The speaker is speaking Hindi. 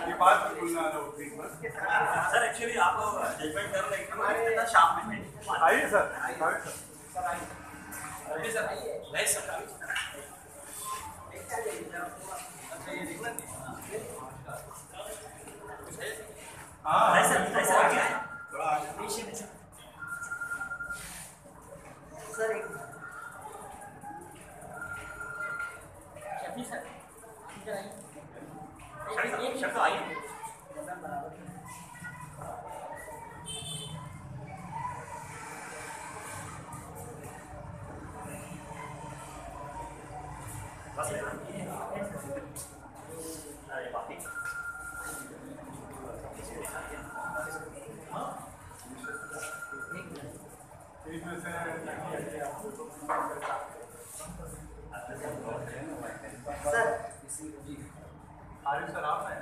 ये बात बोलना है बस। सर एक्चुअली आप लोग जजमेंट कर रहे हैं शाम में आइए सर, ओके सर नहीं सर हाँ सर थोड़ा सर एक शफी सर एक शब्द आइए बस अरे बाकी इसमें से सर आरिफ सर आप हैं।